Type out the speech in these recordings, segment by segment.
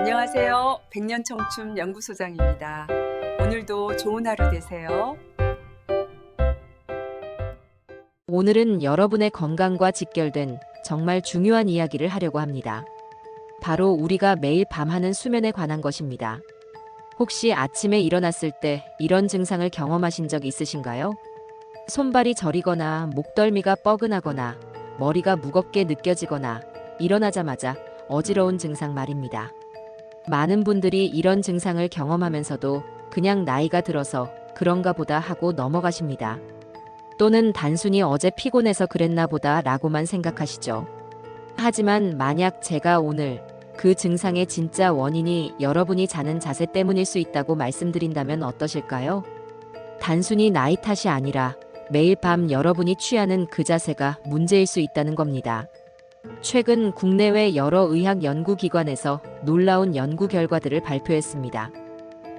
안녕하세요. 백년청춘 연구소장입니다. 오늘도 좋은 하루 되세요. 오늘은 여러분의 건강과 직결된 정말 중요한 이야기를 하려고 합니다. 바로 우리가 매일 밤 하는 수면에 관한 것입니다. 혹시 아침에 일어났을 때 이런 증상을 경험하신 적 있으신가요? 손발이 저리거나 목덜미가 뻐근하거나 머리가 무겁게 느껴지거나 일어나자마자 어지러운 증상 말입니다. 많은 분들이 이런 증상을 경험하면서도 그냥 나이가 들어서 그런가 보다 하고 넘어가십니다. 또는 단순히 어제 피곤해서 그랬나 보다 라고만 생각하시죠. 하지만 만약 제가 오늘 그 증상의 진짜 원인이 여러분이 자는 자세 때문일 수 있다고 말씀드린다면 어떠실까요? 단순히 나이 탓이 아니라 매일 밤 여러분이 취하는 그 자세가 문제일 수 있다는 겁니다. 최근 국내외 여러 의학 연구기관에서 놀라운 연구 결과들을 발표했습니다.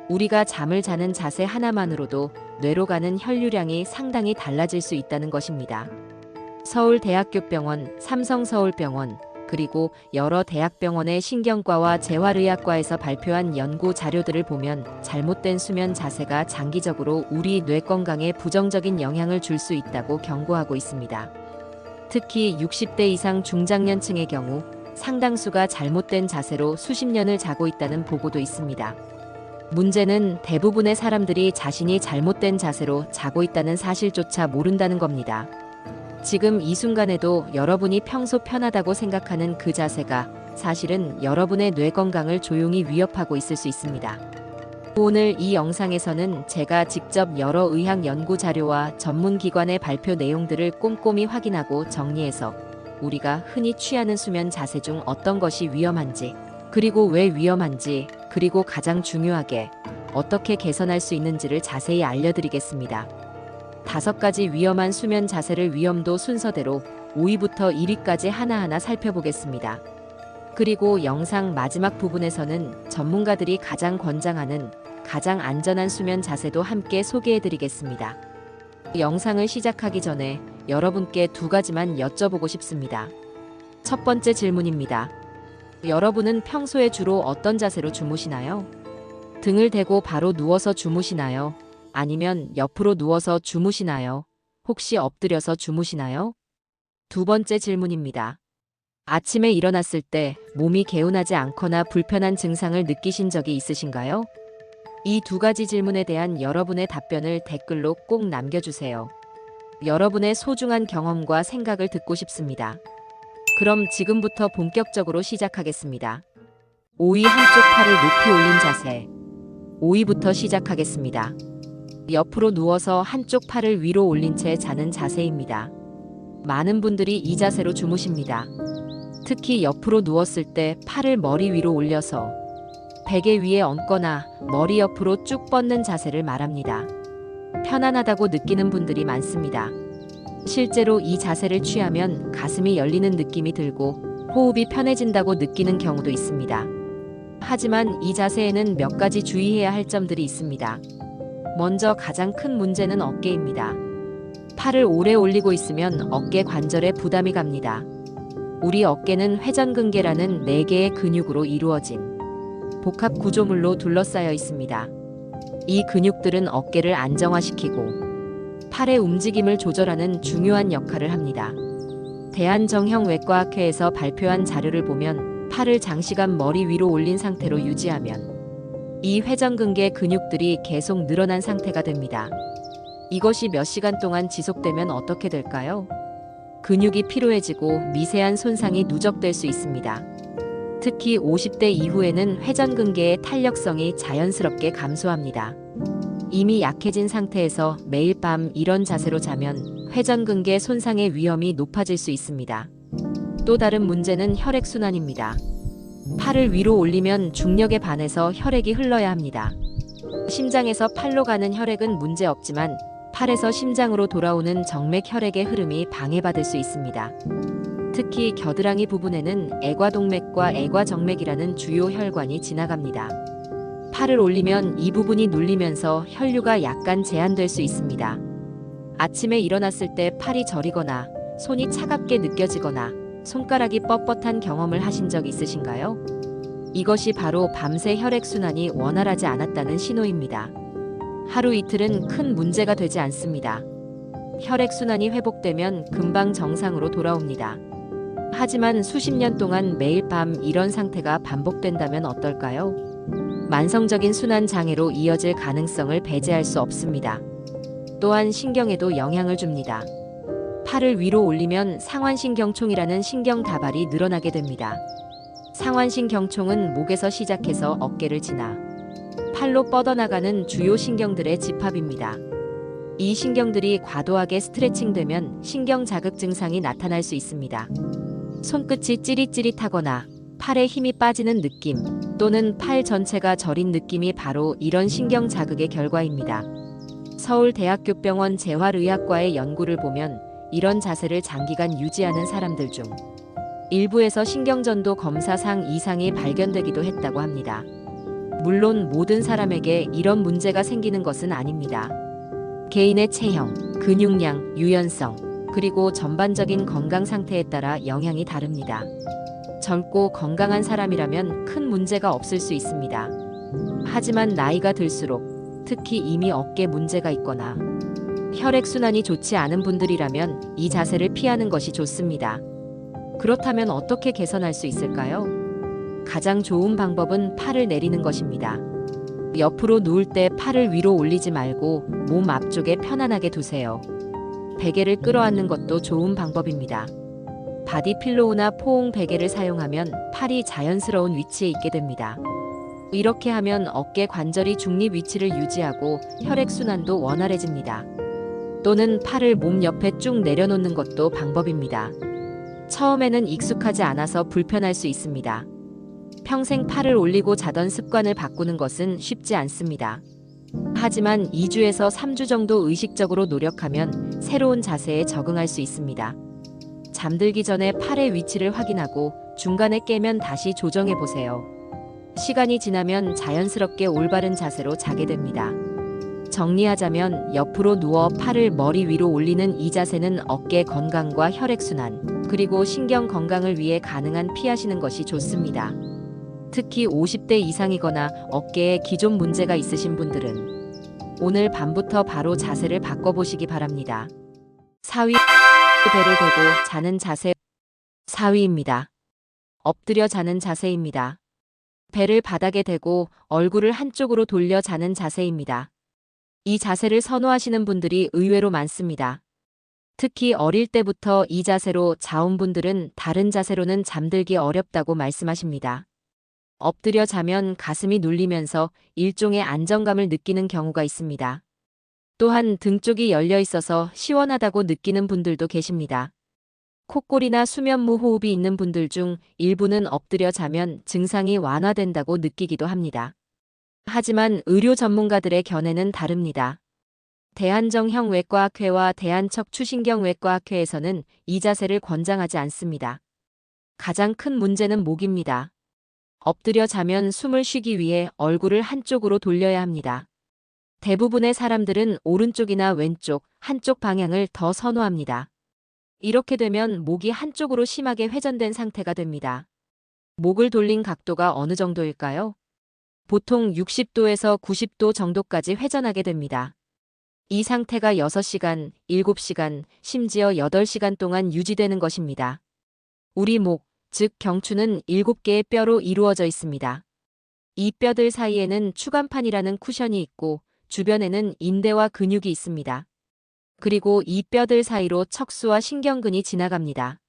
우리가 잠을 자는 자세 하나만으로도 뇌로 가는 혈류량이 상당히 달라질 수 있다는 것입니다. 서울대학교병원, 삼성서울병원, 그리고 여러 대학병원의 신경과와 재활의학과에서 발표한 연구 자료들을 보면 잘못된 수면 자세가 장기적으로 우리 뇌 건강에 부정적인 영향을 줄 수 있다고 경고하고 있습니다. 특히 60대 이상 중장년층의 경우 상당수가 잘못된 자세로 수십 년을 자고 있다는 보고도 있습니다. 문제는 대부분의 사람들이 자신이 잘못된 자세로 자고 있다는 사실조차 모른다는 겁니다. 지금 이 순간에도 여러분이 평소 편하다고 생각하는 그 자세가 사실은 여러분의 뇌 건강을 조용히 위협하고 있을 수 있습니다. 오늘 이 영상에서는 제가 직접 여러 의학 연구 자료와 전문기관의 발표 내용들을 꼼꼼히 확인하고 정리해서 우리가 흔히 취하는 수면 자세 중 어떤 것이 위험한지, 그리고 왜 위험한지, 그리고 가장 중요하게 어떻게 개선할 수 있는지를 자세히 알려드리겠습니다. 5가지 위험한 수면 자세를 위험도 순서대로 5위부터 1위까지 하나하나 살펴보겠습니다. 그리고 영상 마지막 부분에서는 전문가들이 가장 권장하는 가장 안전한 수면 자세도 함께 소개해드리겠습니다. 영상을 시작하기 전에 여러분께 2가지만 여쭤보고 싶습니다. 첫 번째 질문입니다. 여러분은 평소에 주로 어떤 자세로 주무시나요? 등을 대고 바로 누워서 주무시나요? 아니면 옆으로 누워서 주무시나요? 혹시 엎드려서 주무시나요? 두 번째 질문입니다. 아침에 일어났을 때 몸이 개운하지 않거나 불편한 증상을 느끼신 적이 있으신가요? 이 2가지 질문에 대한 여러분의 답변을 댓글로 꼭 남겨주세요. 여러분의 소중한 경험과 생각을 듣고 싶습니다. 그럼 지금부터 본격적으로 시작하겠습니다. 5위, 한쪽 팔을 높이 올린 자세. 5위부터 시작하겠습니다. 옆으로 누워서 한쪽 팔을 위로 올린 채 자는 자세입니다. 많은 분들이 이 자세로 주무십니다. 특히 옆으로 누웠을 때 팔을 머리 위로 올려서 베개 위에 얹거나 머리 옆으로 쭉 뻗는 자세를 말합니다. 편안하다고 느끼는 분들이 많습니다. 실제로 이 자세를 취하면 가슴이 열리는 느낌이 들고 호흡이 편해진다고 느끼는 경우도 있습니다. 하지만 이 자세에는 몇 가지 주의해야 할 점들이 있습니다. 먼저 가장 큰 문제는 어깨입니다. 팔을 오래 올리고 있으면 어깨 관절에 부담이 갑니다. 우리 어깨는 회전근개라는 4개의 근육으로 이루어진 복합 구조물로 둘러싸여 있습니다. 이 근육들은 어깨를 안정화시키고 팔의 움직임을 조절하는 중요한 역할을 합니다. 대한정형외과학회에서 발표한 자료를 보면 팔을 장시간 머리 위로 올린 상태로 유지하면 이 회전근개 근육들이 계속 늘어난 상태가 됩니다. 이것이 몇 시간 동안 지속되면 어떻게 될까요? 근육이 피로해지고 미세한 손상이 누적될 수 있습니다. 특히 50대 이후에는 회전근개의 탄력성이 자연스럽게 감소합니다. 이미 약해진 상태에서 매일 밤 이런 자세로 자면 회전근개 손상의 위험이 높아질 수 있습니다. 또 다른 문제는 혈액순환입니다. 팔을 위로 올리면 중력에 반해서 혈액이 흘러야 합니다. 심장에서 팔로 가는 혈액은 문제 없지만 팔에서 심장으로 돌아오는 정맥 혈액의 흐름이 방해받을 수 있습니다. 특히 겨드랑이 부분에는 애과동맥과 애과정맥이라는 주요 혈관이 지나갑니다. 팔을 올리면 이 부분이 눌리면서 혈류가 약간 제한될 수 있습니다. 아침에 일어났을 때 팔이 저리거나 손이 차갑게 느껴지거나 손가락이 뻣뻣한 경험을 하신 적 있으신가요? 이것이 바로 밤새 혈액순환이 원활하지 않았다는 신호입니다. 하루 이틀은 큰 문제가 되지 않습니다. 혈액순환이 회복되면 금방 정상으로 돌아옵니다. 하지만 수십 년 동안 매일 밤 이런 상태가 반복된다면 어떨까요? 만성적인 순환 장애로 이어질 가능성을 배제할 수 없습니다. 또한 신경에도 영향을 줍니다. 팔을 위로 올리면 상완신경총이라는 신경 다발이 늘어나게 됩니다. 상완신경총은 목에서 시작해서 어깨를 지나 팔로 뻗어나가는 주요 신경들의 집합입니다. 이 신경들이 과도하게 스트레칭되면 신경 자극 증상이 나타날 수 있습니다. 손끝이 찌릿찌릿하거나 팔에 힘이 빠지는 느낌 또는 팔 전체가 저린 느낌이 바로 이런 신경 자극의 결과입니다. 서울대학교병원 재활의학과의 연구를 보면 이런 자세를 장기간 유지하는 사람들 중 일부에서 신경전도 검사상 이상이 발견되기도 했다고 합니다. 물론 모든 사람에게 이런 문제가 생기는 것은 아닙니다. 개인의 체형, 근육량, 유연성, 그리고 전반적인 건강 상태에 따라 영향이 다릅니다. 젊고 건강한 사람이라면 큰 문제가 없을 수 있습니다. 하지만 나이가 들수록 특히 이미 어깨 문제가 있거나 혈액순환이 좋지 않은 분들이라면 이 자세를 피하는 것이 좋습니다. 그렇다면 어떻게 개선할 수 있을까요? 가장 좋은 방법은 팔을 내리는 것입니다. 옆으로 누울 때 팔을 위로 올리지 말고 몸 앞쪽에 편안하게 두세요. 베개를 끌어안는 것도 좋은 방법입니다. 바디필로우나 포옹 베개를 사용하면 팔이 자연스러운 위치에 있게 됩니다. 이렇게 하면 어깨 관절이 중립 위치를 유지하고 혈액순환도 원활해집니다. 또는 팔을 몸 옆에 쭉 내려놓는 것도 방법입니다. 처음에는 익숙하지 않아서 불편할 수 있습니다. 평생 팔을 올리고 자던 습관을 바꾸는 것은 쉽지 않습니다. 하지만 2주에서 3주 정도 의식적으로 노력하면 새로운 자세에 적응할 수 있습니다. 잠들기 전에 팔의 위치를 확인하고 중간에 깨면 다시 조정해 보세요. 시간이 지나면 자연스럽게 올바른 자세로 자게 됩니다. 정리하자면 옆으로 누워 팔을 머리 위로 올리는 이 자세는 어깨 건강과 혈액순환, 그리고 신경 건강을 위해 가능한 피하시는 것이 좋습니다. 특히 50대 이상이거나 어깨에 기존 문제가 있으신 분들은 오늘 밤부터 바로 자세를 바꿔보시기 바랍니다. 4위, 배를 대고 자는 자세. 4위입니다. 엎드려 자는 자세입니다. 배를 바닥에 대고 얼굴을 한쪽으로 돌려 자는 자세입니다. 이 자세를 선호하시는 분들이 의외로 많습니다. 특히 어릴 때부터 이 자세로 자온 분들은 다른 자세로는 잠들기 어렵다고 말씀하십니다. 엎드려 자면 가슴이 눌리면서 일종의 안정감을 느끼는 경우가 있습니다. 또한 등 쪽이 열려 있어서 시원하다고 느끼는 분들도 계십니다. 콧골이나 수면무 호흡이 있는 분들 중 일부는 엎드려 자면 증상이 완화된다고 느끼기도 합니다. 하지만 의료 전문가들의 견해는 다릅니다. 대한정형외과학회와 대한척추신경외과학회에서는 이 자세를 권장하지 않습니다. 가장 큰 문제는 목입니다. 엎드려 자면 숨을 쉬기 위해 얼굴을 한쪽으로 돌려야 합니다. 대부분의 사람들은 오른쪽이나 왼쪽, 한쪽 방향을 더 선호합니다. 이렇게 되면 목이 한쪽으로 심하게 회전된 상태가 됩니다. 목을 돌린 각도가 어느 정도일까요? 보통 60도에서 90도 정도까지 회전하게 됩니다. 이 상태가 6시간, 7시간, 심지어 8시간 동안 유지되는 것입니다. 우리 목, 즉 경추는 7개의 뼈로 이루어져 있습니다. 이 뼈들 사이에는 추간판이라는 쿠션이 있고 주변에는 인대와 근육이 있습니다. 그리고 이 뼈들 사이로 척수와 신경근이 지나갑니다.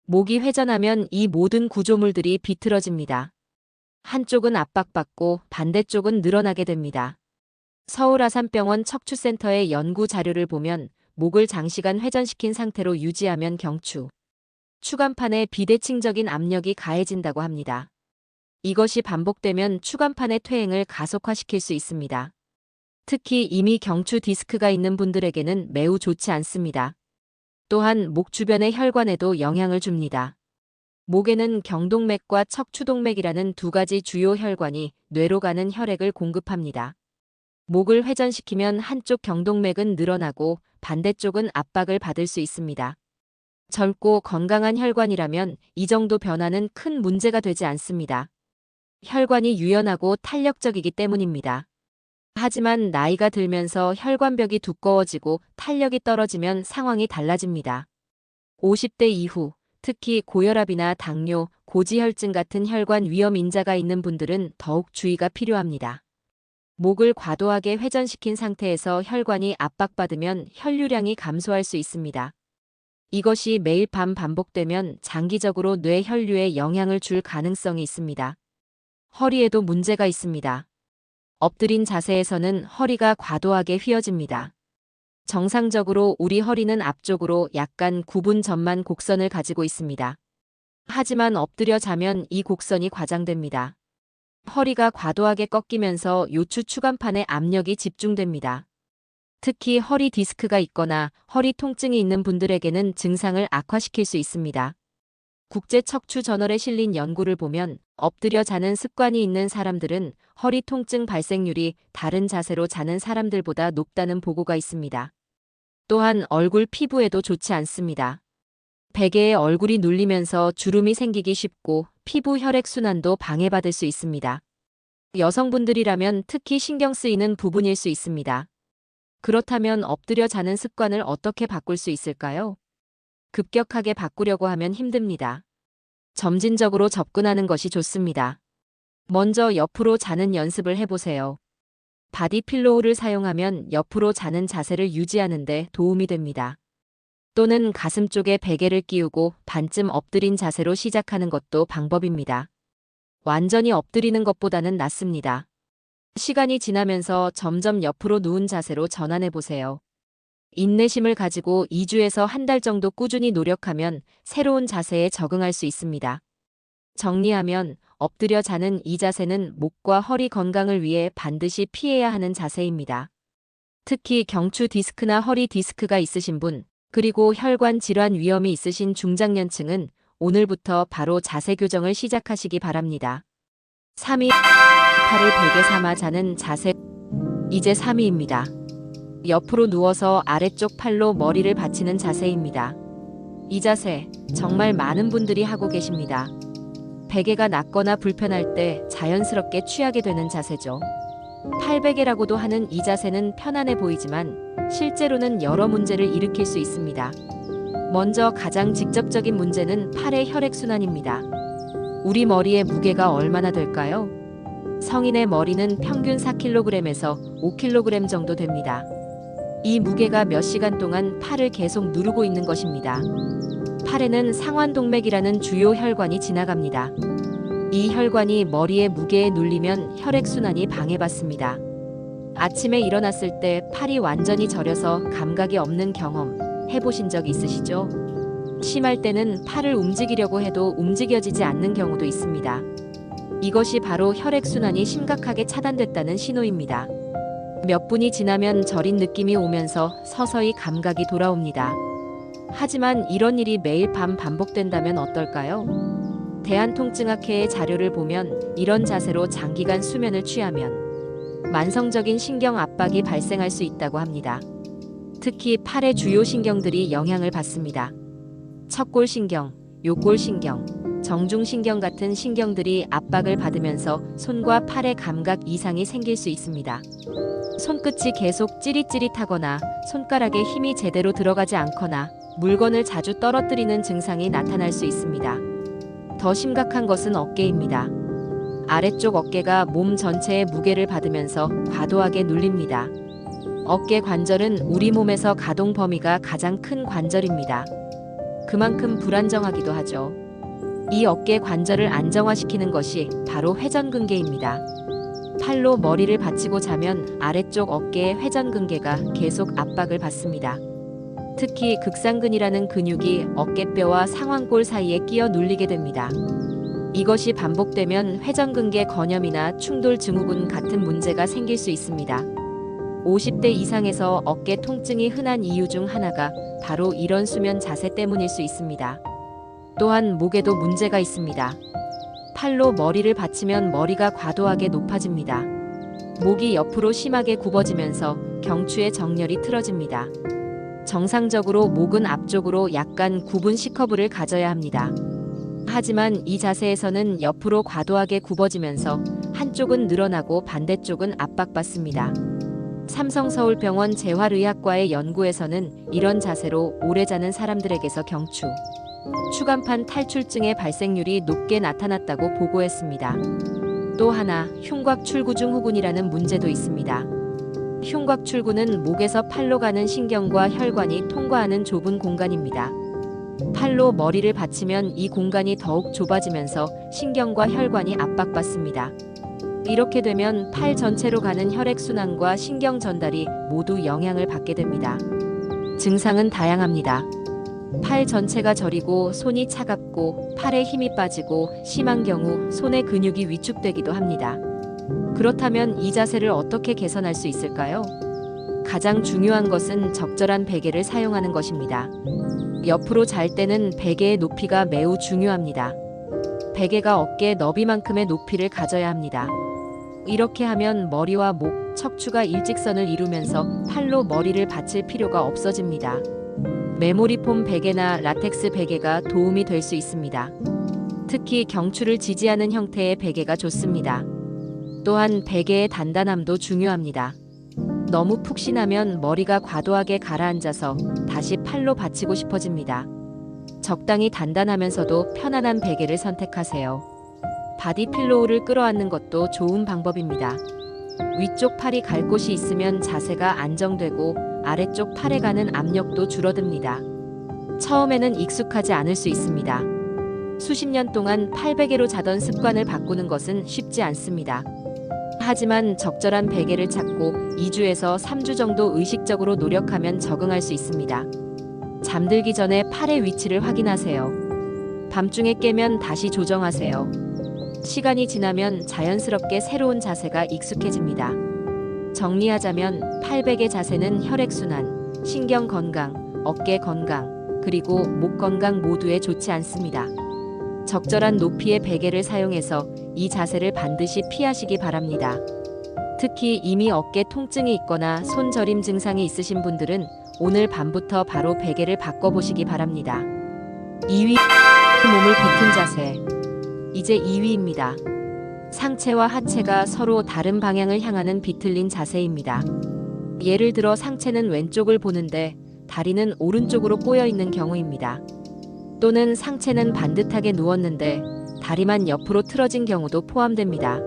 목이 회전하면 이 모든 구조물들이 비틀어집니다. 한쪽은 압박받고 반대쪽은 늘어나게 됩니다. 서울아산병원 척추센터의 연구 자료를 보면 목을 장시간 회전시킨 상태로 유지하면 경추, 추간판에 비대칭적인 압력이 가해진다고 합니다. 이것이 반복되면 추간판의 퇴행을 가속화시킬 수 있습니다. 특히 이미 경추 디스크가 있는 분들에게는 매우 좋지 않습니다. 또한 목 주변의 혈관에도 영향을 줍니다. 목에는 경동맥과 척추동맥이라는 두 가지 주요 혈관이 뇌로 가는 혈액을 공급합니다. 목을 회전시키면 한쪽 경동맥은 늘어나고 반대쪽은 압박을 받을 수 있습니다. 젊고 건강한 혈관이라면 이 정도 변화는 큰 문제가 되지 않습니다. 혈관이 유연하고 탄력적이기 때문입니다. 하지만 나이가 들면서 혈관벽이 두꺼워지고 탄력이 떨어지면 상황이 달라집니다. 50대 이후, 특히 고혈압이나 당뇨, 고지혈증 같은 혈관 위험 인자가 있는 분들은 더욱 주의가 필요합니다. 목을 과도하게 회전시킨 상태에서 혈관이 압박받으면 혈류량이 감소할 수 있습니다. 이것이 매일 밤 반복되면 장기적으로 뇌 혈류에 영향을 줄 가능성이 있습니다. 허리에도 문제가 있습니다. 엎드린 자세에서는 허리가 과도하게 휘어집니다. 정상적으로 우리 허리는 앞쪽으로 약간 구분 전만 곡선을 가지고 있습니다. 하지만 엎드려 자면 이 곡선이 과장됩니다. 허리가 과도하게 꺾이면서 요추 추간판에 압력이 집중됩니다. 특히 허리 디스크가 있거나 허리 통증이 있는 분들에게는 증상을 악화시킬 수 있습니다. 국제척추저널에 실린 연구를 보면 엎드려 자는 습관이 있는 사람들은 허리 통증 발생률이 다른 자세로 자는 사람들보다 높다는 보고가 있습니다. 또한 얼굴 피부에도 좋지 않습니다. 베개에 얼굴이 눌리면서 주름이 생기기 쉽고 피부 혈액순환도 방해받을 수 있습니다. 여성분들이라면 특히 신경 쓰이는 부분일 수 있습니다. 그렇다면 엎드려 자는 습관을 어떻게 바꿀 수 있을까요? 급격하게 바꾸려고 하면 힘듭니다. 점진적으로 접근하는 것이 좋습니다. 먼저 옆으로 자는 연습을 해보세요. 바디 필로우를 사용하면 옆으로 자는 자세를 유지하는 데 도움이 됩니다. 또는 가슴 쪽에 베개를 끼우고 반쯤 엎드린 자세로 시작하는 것도 방법입니다. 완전히 엎드리는 것보다는 낫습니다. 시간이 지나면서 점점 옆으로 누운 자세로 전환해 보세요. 인내심을 가지고 2주에서 한 달 정도 꾸준히 노력하면 새로운 자세에 적응할 수 있습니다. 정리하면 엎드려 자는 이 자세는 목과 허리 건강을 위해 반드시 피해야 하는 자세입니다. 특히 경추 디스크나 허리 디스크가 있으신 분, 그리고 혈관 질환 위험이 있으신 중장년층은 오늘부터 바로 자세 교정을 시작하시기 바랍니다. 3위, 팔을 베개 삼아 자는 자세. 이제 3위입니다. 옆으로 누워서 아래쪽 팔로 머리를 받치는 자세입니다. 이 자세, 정말 많은 분들이 하고 계십니다. 베개가 낮거나 불편할 때 자연스럽게 취하게 되는 자세죠. 팔베개라고도 하는 이 자세는 편안해 보이지만 실제로는 여러 문제를 일으킬 수 있습니다. 먼저 가장 직접적인 문제는 팔의 혈액순환입니다. 우리 머리의 무게가 얼마나 될까요? 성인의 머리는 평균 4kg에서 5kg 정도 됩니다. 이 무게가 몇 시간 동안 팔을 계속 누르고 있는 것입니다. 팔에는 상완동맥이라는 주요 혈관이 지나갑니다. 이 혈관이 머리의 무게에 눌리면 혈액순환이 방해받습니다. 아침에 일어났을 때 팔이 완전히 저려서 감각이 없는 경험 해보신 적 있으시죠? 심할 때는 팔을 움직이려고 해도 움직여지지 않는 경우도 있습니다. 이것이 바로 혈액순환이 심각하게 차단됐다는 신호입니다. 몇 분이 지나면 저린 느낌이 오면서 서서히 감각이 돌아옵니다. 하지만 이런 일이 매일 밤 반복된다면 어떨까요? 대한통증학회의 자료를 보면 이런 자세로 장기간 수면을 취하면 만성적인 신경 압박이 발생할 수 있다고 합니다. 특히 팔의 주요 신경들이 영향을 받습니다. 척골신경, 요골신경, 정중신경 같은 신경들이 압박을 받으면서 손과 팔의 감각 이상이 생길 수 있습니다. 손끝이 계속 찌릿찌릿하거나 손가락에 힘이 제대로 들어가지 않거나 물건을 자주 떨어뜨리는 증상이 나타날 수 있습니다. 더 심각한 것은 어깨입니다. 아래쪽 어깨가 몸 전체의 무게를 받으면서 과도하게 눌립니다. 어깨 관절은 우리 몸에서 가동 범위가 가장 큰 관절입니다. 그만큼 불안정하기도 하죠. 이 어깨 관절을 안정화시키는 것이 바로 회전근개입니다. 팔로 머리를 받치고 자면 아래쪽 어깨의 회전근개가 계속 압박을 받습니다. 특히 극상근이라는 근육이 어깨뼈와 상완골 사이에 끼어 눌리게 됩니다. 이것이 반복되면 회전근개 건염이나 충돌 증후군 같은 문제가 생길 수 있습니다. 50대 이상에서 어깨 통증이 흔한 이유 중 하나가 바로 이런 수면 자세 때문일 수 있습니다. 또한 목에도 문제가 있습니다. 팔로 머리를 받치면 머리가 과도하게 높아집니다. 목이 옆으로 심하게 굽어지면서 경추의 정렬이 틀어집니다. 정상적으로 목은 앞쪽으로 약간 굽은 C커브를 가져야 합니다. 하지만 이 자세에서는 옆으로 과도하게 굽어지면서 한쪽은 늘어나고 반대쪽은 압박받습니다. 삼성서울병원 재활의학과의 연구에서는 이런 자세로 오래 자는 사람들에게서 경추, 추간판 탈출증의 발생률이 높게 나타났다고 보고했습니다. 또 하나, 흉곽출구 후군이라는 문제도 있습니다. 흉곽출구는 목에서 팔로 가는 신경과 혈관이 통과하는 좁은 공간입니다. 팔로 머리를 받치면 이 공간이 더욱 좁아지면서 신경과 혈관이 압박받습니다. 이렇게 되면 팔 전체로 가는 혈액순환과 신경 전달이 모두 영향을 받게 됩니다. 증상은 다양합니다. 팔 전체가 저리고 손이 차갑고 팔에 힘이 빠지고 심한 경우 손의 근육이 위축되기도 합니다. 그렇다면 이 자세를 어떻게 개선할 수 있을까요? 가장 중요한 것은 적절한 베개를 사용하는 것입니다. 옆으로 잘 때는 베개의 높이가 매우 중요합니다. 베개가 어깨 너비만큼의 높이를 가져야 합니다. 이렇게 하면 머리와 목, 척추가 일직선을 이루면서 팔로 머리를 받칠 필요가 없어집니다. 메모리폼 베개나 라텍스 베개가 도움이 될 수 있습니다. 특히 경추를 지지하는 형태의 베개가 좋습니다. 또한 베개의 단단함도 중요합니다. 너무 푹신하면 머리가 과도하게 가라앉아서 다시 팔로 받치고 싶어집니다. 적당히 단단하면서도 편안한 베개를 선택하세요. 바디 필로우를 끌어안는 것도 좋은 방법입니다. 위쪽 팔이 갈 곳이 있으면 자세가 안정되고 아래쪽 팔에 가는 압력도 줄어듭니다. 처음에는 익숙하지 않을 수 있습니다. 수십 년 동안 팔베개로 자던 습관을 바꾸는 것은 쉽지 않습니다. 하지만 적절한 베개를 찾고 2주에서 3주 정도 의식적으로 노력하면 적응할 수 있습니다. 잠들기 전에 팔의 위치를 확인하세요. 밤중에 깨면 다시 조정하세요. 시간이 지나면 자연스럽게 새로운 자세가 익숙해집니다. 정리하자면 팔베개 자세는 혈액순환, 신경 건강, 어깨 건강, 그리고 목 건강 모두에 좋지 않습니다. 적절한 높이의 베개를 사용해서 이 자세를 반드시 피하시기 바랍니다. 특히 이미 어깨 통증이 있거나 손 저림 증상이 있으신 분들은 오늘 밤부터 바로 베개를 바꿔보시기 바랍니다. 2위, 몸을 비튼 자세. 이제 2위입니다. 상체와 하체가 서로 다른 방향을 향하는 비틀린 자세입니다. 예를 들어 상체는 왼쪽을 보는데 다리는 오른쪽으로 꼬여 있는 경우입니다. 또는 상체는 반듯하게 누웠는데 다리만 옆으로 틀어진 경우도 포함됩니다.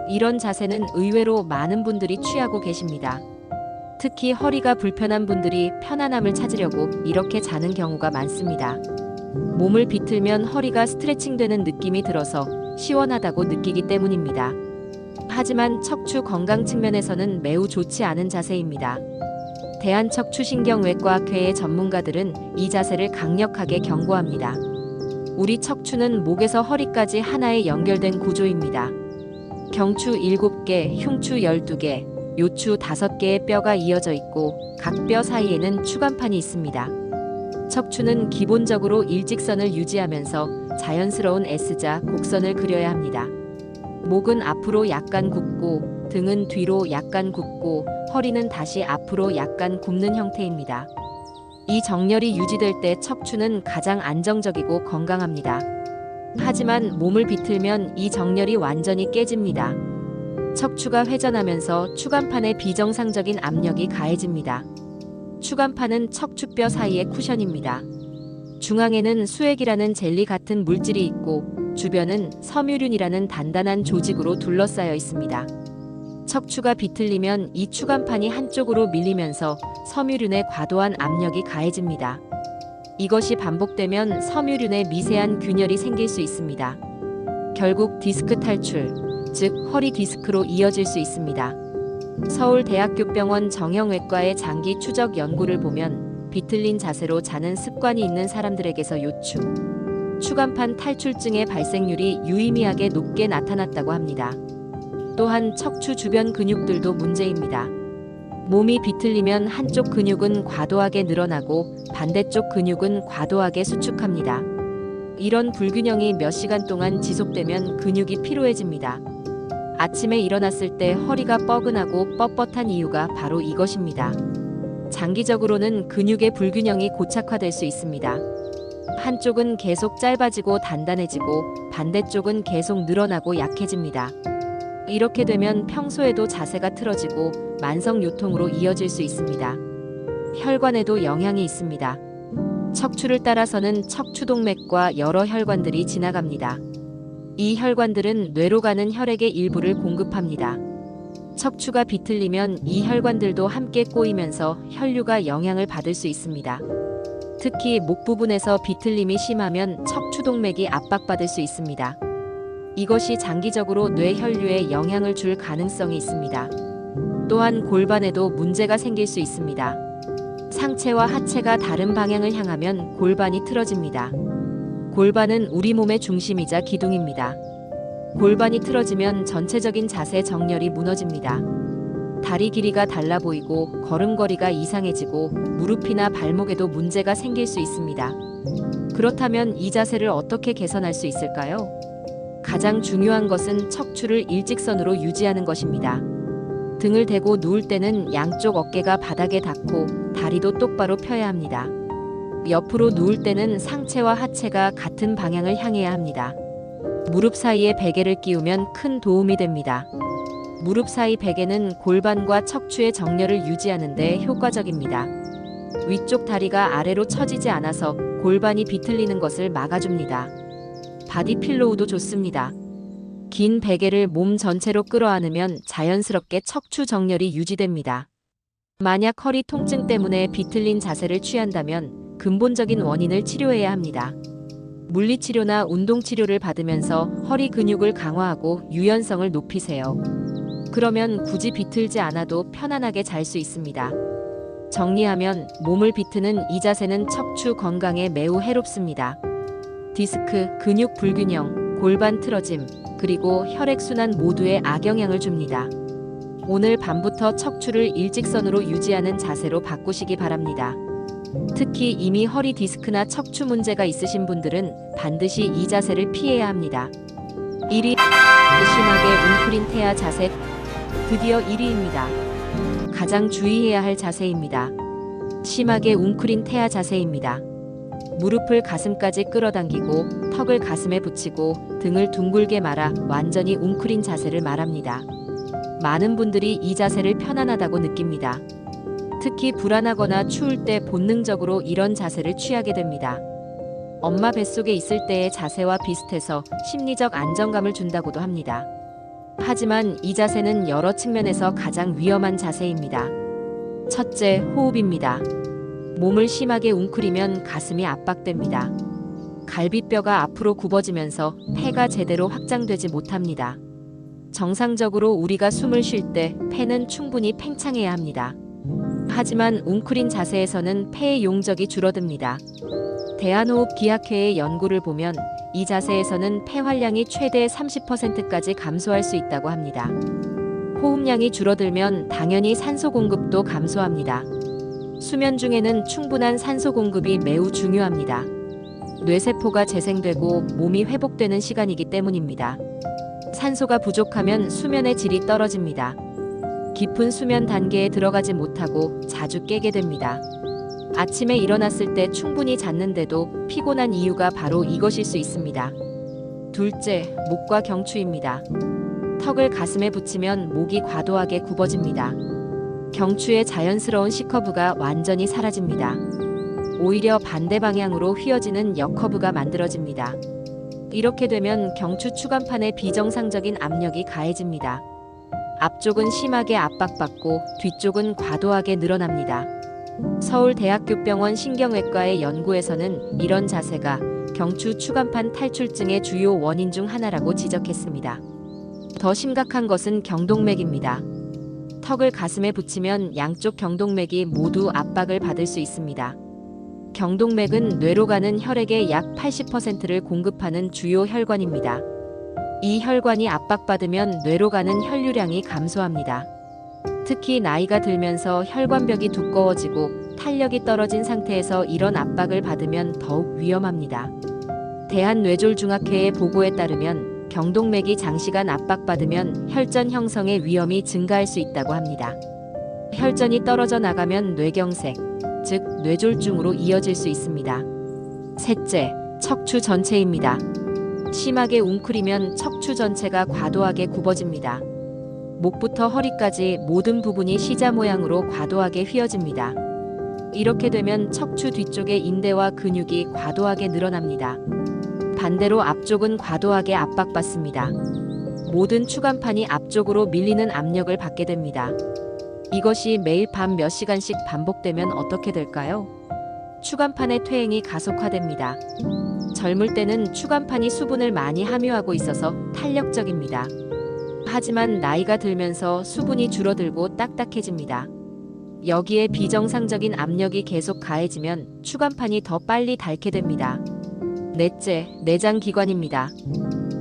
이런 자세는 의외로 많은 분들이 취하고 계십니다. 특히 허리가 불편한 분들이 편안함을 찾으려고 이렇게 자는 경우가 많습니다. 몸을 비틀면 허리가 스트레칭되는 느낌이 들어서 시원하다고 느끼기 때문입니다. 하지만 척추 건강 측면에서는 매우 좋지 않은 자세입니다. 대한척추신경외과학회의 전문가들은 이 자세를 강력하게 경고합니다. 우리 척추는 목에서 허리까지 하나에 연결된 구조입니다. 경추 7개, 흉추 12개, 요추 5개의 뼈가 이어져 있고 각 뼈 사이에는 추간판이 있습니다. 척추는 기본적으로 일직선을 유지하면서 자연스러운 S자 곡선을 그려야 합니다. 목은 앞으로 약간 굽고 등은 뒤로 약간 굽고 허리는 다시 앞으로 약간 굽는 형태입니다. 이 정렬이 유지될 때 척추는 가장 안정적이고 건강합니다. 하지만 몸을 비틀면 이 정렬이 완전히 깨집니다. 척추가 회전하면서 추간판에 비정상적인 압력이 가해집니다. 추간판은 척추뼈 사이의 쿠션입니다. 중앙에는 수액이라는 젤리 같은 물질이 있고 주변은 섬유륜이라는 단단한 조직으로 둘러싸여 있습니다. 척추가 비틀리면 이 추간판이 한쪽으로 밀리면서 섬유륜에 과도한 압력이 가해집니다. 이것이 반복되면 섬유륜에 미세한 균열이 생길 수 있습니다. 결국 디스크 탈출, 즉 허리 디스크로 이어질 수 있습니다. 서울대학교병원 정형외과의 장기 추적 연구를 보면 비틀린 자세로 자는 습관이 있는 사람들에게서 요추, 추간판 탈출증의 발생률이 유의미하게 높게 나타났다고 합니다. 또한 척추 주변 근육들도 문제입니다. 몸이 비틀리면 한쪽 근육은 과도하게 늘어나고 반대쪽 근육은 과도하게 수축합니다. 이런 불균형이 몇 시간 동안 지속되면 근육이 피로해집니다. 아침에 일어났을 때 허리가 뻐근하고 뻣뻣한 이유가 바로 이것입니다. 장기적으로는 근육의 불균형이 고착화될 수 있습니다. 한쪽은 계속 짧아지고 단단해지고 반대쪽은 계속 늘어나고 약해집니다. 이렇게 되면 평소에도 자세가 틀어지고 만성 요통으로 이어질 수 있습니다. 혈관에도 영향이 있습니다. 척추를 따라서는 척추동맥과 여러 혈관들이 지나갑니다. 이 혈관들은 뇌로 가는 혈액의 일부를 공급합니다. 척추가 비틀리면 이 혈관들도 함께 꼬이면서 혈류가 영향을 받을 수 있습니다. 특히 목 부분에서 비틀림이 심하면 척추동맥이 압박받을 수 있습니다. 이것이 장기적으로 뇌 혈류에 영향을 줄 가능성이 있습니다. 또한 골반에도 문제가 생길 수 있습니다. 상체와 하체가 다른 방향을 향하면 골반이 틀어집니다. 골반은 우리 몸의 중심이자 기둥입니다. 골반이 틀어지면 전체적인 자세 정렬이 무너집니다. 다리 길이가 달라 보이고 걸음걸이가 이상해지고 무릎이나 발목에도 문제가 생길 수 있습니다. 그렇다면 이 자세를 어떻게 개선할 수 있을까요? 가장 중요한 것은 척추를 일직선으로 유지하는 것입니다. 등을 대고 누울 때는 양쪽 어깨가 바닥에 닿고 다리도 똑바로 펴야 합니다. 옆으로 누울 때는 상체와 하체가 같은 방향을 향해야 합니다. 무릎 사이에 베개를 끼우면 큰 도움이 됩니다. 무릎 사이 베개는 골반과 척추의 정렬을 유지하는 데 효과적입니다. 위쪽 다리가 아래로 처지지 않아서 골반이 비틀리는 것을 막아줍니다. 바디 필로우도 좋습니다. 긴 베개를 몸 전체로 끌어안으면 자연스럽게 척추 정렬이 유지됩니다. 만약 허리 통증 때문에 비틀린 자세를 취한다면 근본적인 원인을 치료해야 합니다. 물리치료나 운동치료를 받으면서 허리 근육을 강화하고 유연성을 높이세요. 그러면 굳이 비틀지 않아도 편안하게 잘 수 있습니다. 정리하면 몸을 비트는 이 자세는 척추 건강에 매우 해롭습니다. 디스크, 근육 불균형, 골반 틀어짐, 그리고 혈액순환 모두에 악영향을 줍니다. 오늘 밤부터 척추를 일직선으로 유지하는 자세로 바꾸시기 바랍니다. 특히 이미 허리 디스크나 척추 문제가 있으신 분들은 반드시 이 자세를 피해야 합니다. 1위, 심하게 웅크린 태아 자세. 드디어 1위입니다. 가장 주의해야 할 자세입니다. 심하게 웅크린 태아 자세입니다. 무릎을 가슴까지 끌어당기고 턱을 가슴에 붙이고 등을 둥글게 말아 완전히 웅크린 자세를 말합니다. 많은 분들이 이 자세를 편안하다고 느낍니다. 특히 불안하거나 추울 때 본능적으로 이런 자세를 취하게 됩니다. 엄마 뱃속에 있을 때의 자세와 비슷해서 심리적 안정감을 준다고도 합니다. 하지만 이 자세는 여러 측면에서 가장 위험한 자세입니다. 첫째, 호흡입니다. 몸을 심하게 웅크리면 가슴이 압박됩니다. 갈비뼈가 앞으로 굽어지면서 폐가 제대로 확장되지 못합니다. 정상적으로 우리가 숨을 쉴 때 폐는 충분히 팽창해야 합니다. 하지만 웅크린 자세에서는 폐의 용적이 줄어듭니다. 대한호흡기학회의 연구를 보면 이 자세에서는 폐 활량이 최대 30%까지 감소할 수 있다고 합니다. 호흡량이 줄어들면 당연히 산소 공급도 감소합니다. 수면 중에는 충분한 산소 공급이 매우 중요합니다. 뇌세포가 재생되고 몸이 회복되는 시간이기 때문입니다. 산소가 부족하면 수면의 질이 떨어집니다. 깊은 수면 단계에 들어가지 못하고 자주 깨게 됩니다. 아침에 일어났을 때 충분히 잤는데도 피곤한 이유가 바로 이것일 수 있습니다. 둘째, 목과 경추입니다. 턱을 가슴에 붙이면 목이 과도하게 굽어집니다. 경추의 자연스러운 C커브가 완전히 사라집니다. 오히려 반대 방향으로 휘어지는 역커브가 만들어집니다. 이렇게 되면 경추 추간판에 비정상적인 압력이 가해집니다. 앞쪽은 심하게 압박받고 뒤쪽은 과도하게 늘어납니다. 서울대학교병원 신경외과의 연구에서는 이런 자세가 경추 추간판 탈출증의 주요 원인 중 하나라고 지적했습니다. 더 심각한 것은 경동맥입니다. 턱을 가슴에 붙이면 양쪽 경동맥이 모두 압박을 받을 수 있습니다. 경동맥은 뇌로 가는 혈액의 약 80%를 공급하는 주요 혈관입니다. 이 혈관이 압박받으면 뇌로 가는 혈류량이 감소합니다. 특히 나이가 들면서 혈관벽이 두꺼워지고 탄력이 떨어진 상태에서 이런 압박을 받으면 더욱 위험합니다. 대한뇌졸중학회의 보고에 따르면 경동맥이 장시간 압박받으면 혈전 형성의 위험이 증가할 수 있다고 합니다. 혈전이 떨어져 나가면 뇌경색, 즉 뇌졸중으로 이어질 수 있습니다. 셋째, 척추 전체입니다. 심하게 웅크리면 척추 전체가 과도하게 굽어집니다. 목부터 허리까지 모든 부분이 시자 모양으로 과도하게 휘어집니다. 이렇게 되면 척추 뒤쪽의 인대와 근육이 과도하게 늘어납니다. 반대로 앞쪽은 과도하게 압박받습니다. 모든 추간판이 앞쪽으로 밀리는 압력을 받게 됩니다. 이것이 매일 밤 몇 시간씩 반복되면 어떻게 될까요? 추간판의 퇴행이 가속화됩니다. 젊을 때는 추간판이 수분을 많이 함유하고 있어서 탄력적입니다. 하지만 나이가 들면서 수분이 줄어들고 딱딱해집니다. 여기에 비정상적인 압력이 계속 가해지면 추간판이 더 빨리 닳게 됩니다. 넷째, 내장기관입니다.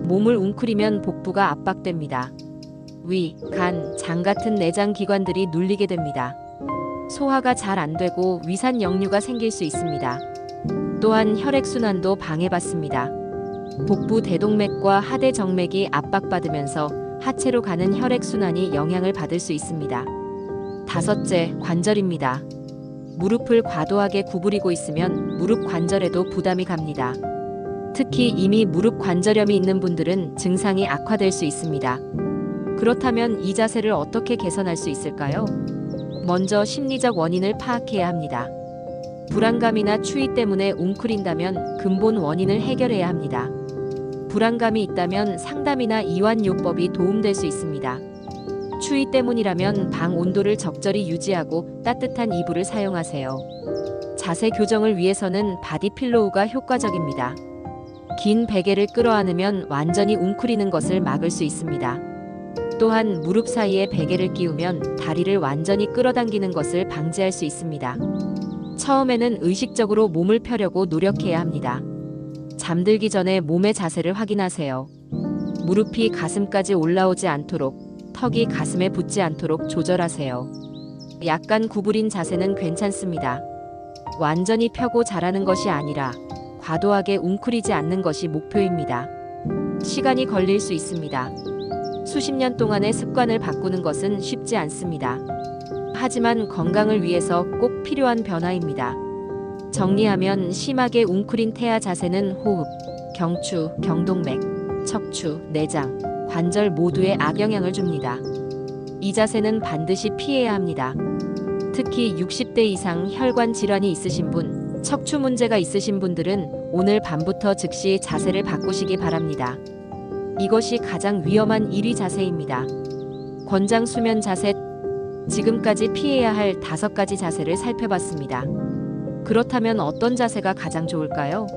몸을 웅크리면 복부가 압박됩니다. 위, 간, 장 같은 내장기관들이 눌리게 됩니다. 소화가 잘 안 되고 위산 역류가 생길 수 있습니다. 또한 혈액순환도 방해받습니다. 복부 대동맥과 하대정맥이 압박받으면서 하체로 가는 혈액순환이 영향을 받을 수 있습니다. 다섯째, 관절입니다. 무릎을 과도하게 구부리고 있으면 무릎 관절에도 부담이 갑니다. 특히 이미 무릎 관절염이 있는 분들은 증상이 악화될 수 있습니다. 그렇다면 이 자세를 어떻게 개선할 수 있을까요? 먼저 심리적 원인을 파악해야 합니다. 불안감이나 추위 때문에 웅크린다면 근본 원인을 해결해야 합니다. 불안감이 있다면 상담이나 이완요법이 도움될 수 있습니다. 추위 때문이라면 방 온도를 적절히 유지하고 따뜻한 이불을 사용하세요. 자세 교정을 위해서는 바디필로우가 효과적입니다. 긴 베개를 끌어안으면 완전히 웅크리는 것을 막을 수 있습니다. 또한 무릎 사이에 베개를 끼우면 다리를 완전히 끌어당기는 것을 방지할 수 있습니다. 처음에는 의식적으로 몸을 펴려고 노력해야 합니다. 잠들기 전에 몸의 자세를 확인하세요. 무릎이 가슴까지 올라오지 않도록, 턱이 가슴에 붙지 않도록 조절하세요. 약간 구부린 자세는 괜찮습니다. 완전히 펴고 자라는 것이 아니라 과도하게 웅크리지 않는 것이 목표입니다. 시간이 걸릴 수 있습니다. 수십 년 동안의 습관을 바꾸는 것은 쉽지 않습니다. 하지만 건강을 위해서 꼭 필요한 변화입니다. 정리하면 심하게 웅크린 태아 자세는 호흡, 경추, 경동맥, 척추, 내장, 관절 모두에 악영향을 줍니다. 이 자세는 반드시 피해야 합니다. 특히 60대 이상 혈관 질환이 있으신 분, 척추 문제가 있으신 분들은 오늘 밤부터 즉시 자세를 바꾸시기 바랍니다. 이것이 가장 위험한 1위 자세입니다. 권장 수면 자세. 지금까지 피해야 할 5가지 자세를 살펴봤습니다. 그렇다면 어떤 자세가 가장 좋을까요?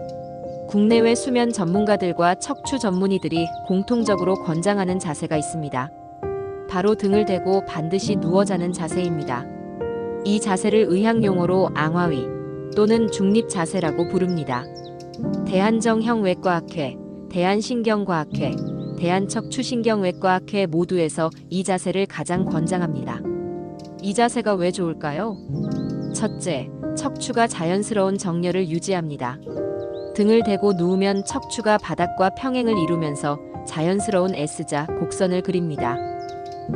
국내외 수면 전문가들과 척추 전문의들이 공통적으로 권장하는 자세가 있습니다. 바로 등을 대고 반드시 누워 자는 자세입니다. 이 자세를 의학 용어로 앙화위 또는 중립 자세라고 부릅니다. 대한정형외과학회, 대한신경과학회, 대한척추신경외과학회 모두에서 이 자세를 가장 권장합니다. 이 자세가 왜 좋을까요? 첫째, 척추가 자연스러운 정렬을 유지합니다. 등을 대고 누우면 척추가 바닥과 평행을 이루면서 자연스러운 S자 곡선을 그립니다.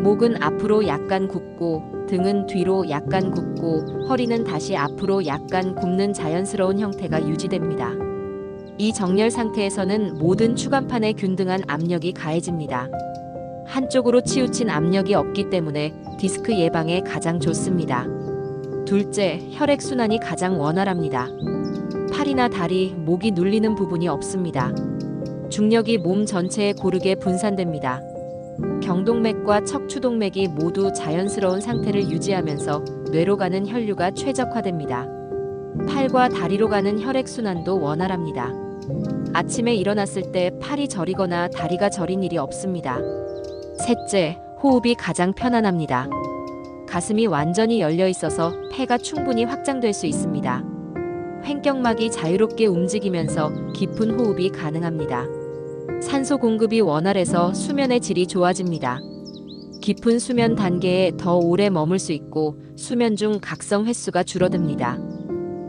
목은 앞으로 약간 굽고 등은 뒤로 약간 굽고 허리는 다시 앞으로 약간 굽는 자연스러운 형태가 유지됩니다. 이 정렬 상태에서는 모든 추간판에 균등한 압력이 가해집니다. 한쪽으로 치우친 압력이 없기 때문에 디스크 예방에 가장 좋습니다. 둘째, 혈액순환이 가장 원활합니다. 팔이나 다리, 목이 눌리는 부분이 없습니다. 중력이 몸 전체에 고르게 분산됩니다. 경동맥과 척추동맥이 모두 자연스러운 상태를 유지하면서 뇌로 가는 혈류가 최적화됩니다. 팔과 다리로 가는 혈액순환도 원활합니다. 아침에 일어났을 때 팔이 저리거나 다리가 저린 일이 없습니다. 셋째, 호흡이 가장 편안합니다. 가슴이 완전히 열려 있어서 폐가 충분히 확장될 수 있습니다. 횡격막이 자유롭게 움직이면서 깊은 호흡이 가능합니다. 산소 공급이 원활해서 수면의 질이 좋아집니다. 깊은 수면 단계에 더 오래 머물 수 있고 수면 중 각성 횟수가 줄어듭니다.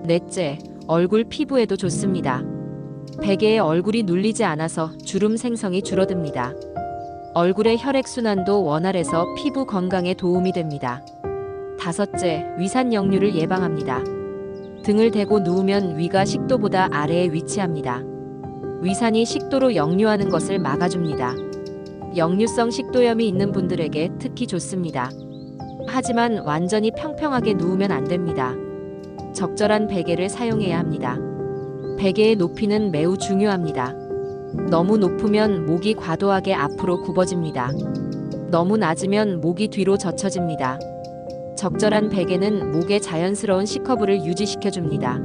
넷째, 얼굴 피부에도 좋습니다. 베개에 얼굴이 눌리지 않아서 주름 생성이 줄어듭니다. 얼굴의 혈액순환도 원활해서 피부 건강에 도움이 됩니다. 다섯째, 위산 역류를 예방합니다. 등을 대고 누우면 위가 식도보다 아래에 위치합니다. 위산이 식도로 역류하는 것을 막아줍니다. 역류성 식도염이 있는 분들에게 특히 좋습니다. 하지만 완전히 평평하게 누우면 안 됩니다. 적절한 베개를 사용해야 합니다. 베개의 높이는 매우 중요합니다. 너무 높으면 목이 과도하게 앞으로 굽어집니다. 너무 낮으면 목이 뒤로 젖혀집니다. 적절한 베개는 목의 자연스러운 C커브를 유지시켜줍니다.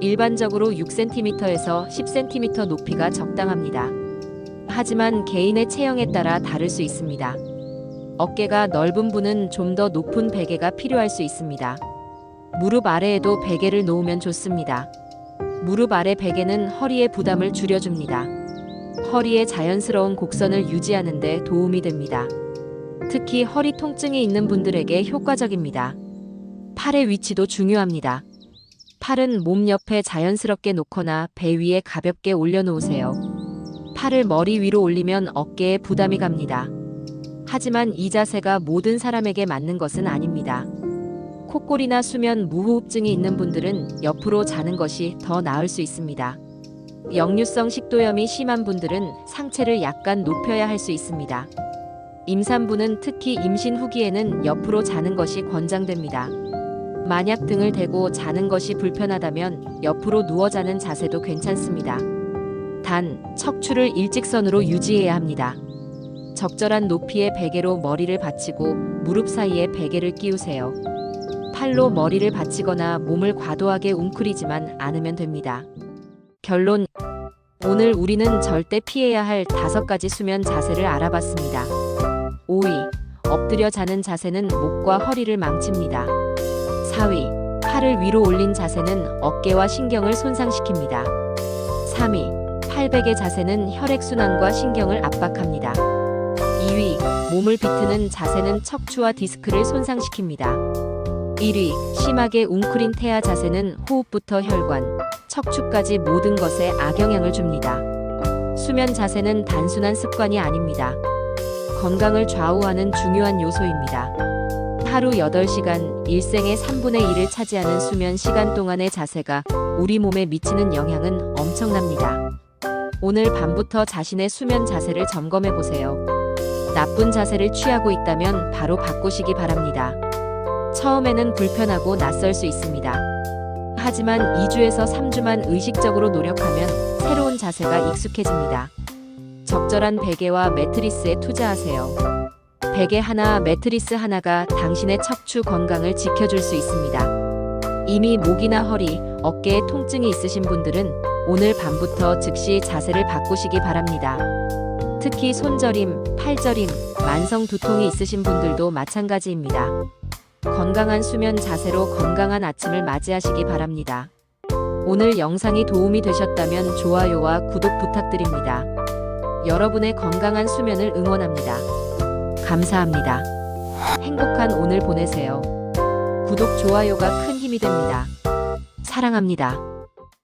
일반적으로 6cm에서 10cm 높이가 적당합니다. 하지만 개인의 체형에 따라 다를 수 있습니다. 어깨가 넓은 분은 좀 더 높은 베개가 필요할 수 있습니다. 무릎 아래에도 베개를 놓으면 좋습니다. 무릎 아래 베개는 허리의 부담을 줄여줍니다. 허리의 자연스러운 곡선을 유지하는 데 도움이 됩니다. 특히 허리 통증이 있는 분들에게 효과적입니다. 팔의 위치도 중요합니다. 팔은 몸 옆에 자연스럽게 놓거나 배 위에 가볍게 올려놓으세요. 팔을 머리 위로 올리면 어깨에 부담이 갑니다. 하지만 이 자세가 모든 사람에게 맞는 것은 아닙니다. 콧골이나 수면 무호흡증이 있는 분들은 옆으로 자는 것이 더 나을 수 있습니다. 역류성 식도염이 심한 분들은 상체를 약간 높여야 할 수 있습니다. 임산부는 특히 임신 후기에는 옆으로 자는 것이 권장됩니다. 만약 등을 대고 자는 것이 불편하다면 옆으로 누워 자는 자세도 괜찮습니다. 단, 척추를 일직선으로 유지해야 합니다. 적절한 높이의 베개로 머리를 받치고 무릎 사이에 베개를 끼우세요. 팔로 머리를 받치거나 몸을 과도하게 웅크리지만 않으면 됩니다. 결론: 오늘 우리는 절대 피해야 할 5가지 수면 자세를 알아봤습니다. 5위. 엎드려 자는 자세는 목과 허리를 망칩니다. 4위. 팔을 위로 올린 자세는 어깨와 신경을 손상시킵니다. 3위. 팔베개 자세는 혈액순환과 신경을 압박합니다. 2위. 몸을 비트는 자세는 척추와 디스크를 손상시킵니다. 1위. 심하게 웅크린 태아 자세는 호흡부터 혈관, 척추까지 모든 것에 악영향을 줍니다. 수면 자세는 단순한 습관이 아닙니다. 건강을 좌우하는 중요한 요소입니다. 하루 8시간, 일생의 3분의 1을 차지하는 수면 시간 동안의 자세가 우리 몸에 미치는 영향은 엄청납니다. 오늘 밤부터 자신의 수면 자세를 점검해 보세요. 나쁜 자세를 취하고 있다면 바로 바꾸시기 바랍니다. 처음에는 불편하고 낯설 수 있습니다. 하지만 2주에서 3주만 의식적으로 노력하면 새로운 자세가 익숙해집니다. 적절한 베개와 매트리스에 투자하세요. 베개 하나, 매트리스 하나가 당신의 척추 건강을 지켜줄 수 있습니다. 이미 목이나 허리, 어깨에 통증이 있으신 분들은 오늘 밤부터 즉시 자세를 바꾸시기 바랍니다. 특히 손저림, 팔저림, 만성 두통이 있으신 분들도 마찬가지입니다. 건강한 수면 자세로 건강한 아침을 맞이하시기 바랍니다. 오늘 영상이 도움이 되셨다면 좋아요와 구독 부탁드립니다. 여러분의 건강한 수면을 응원합니다. 감사합니다. 행복한 오늘 보내세요. 구독, 좋아요가 큰 힘이 됩니다. 사랑합니다.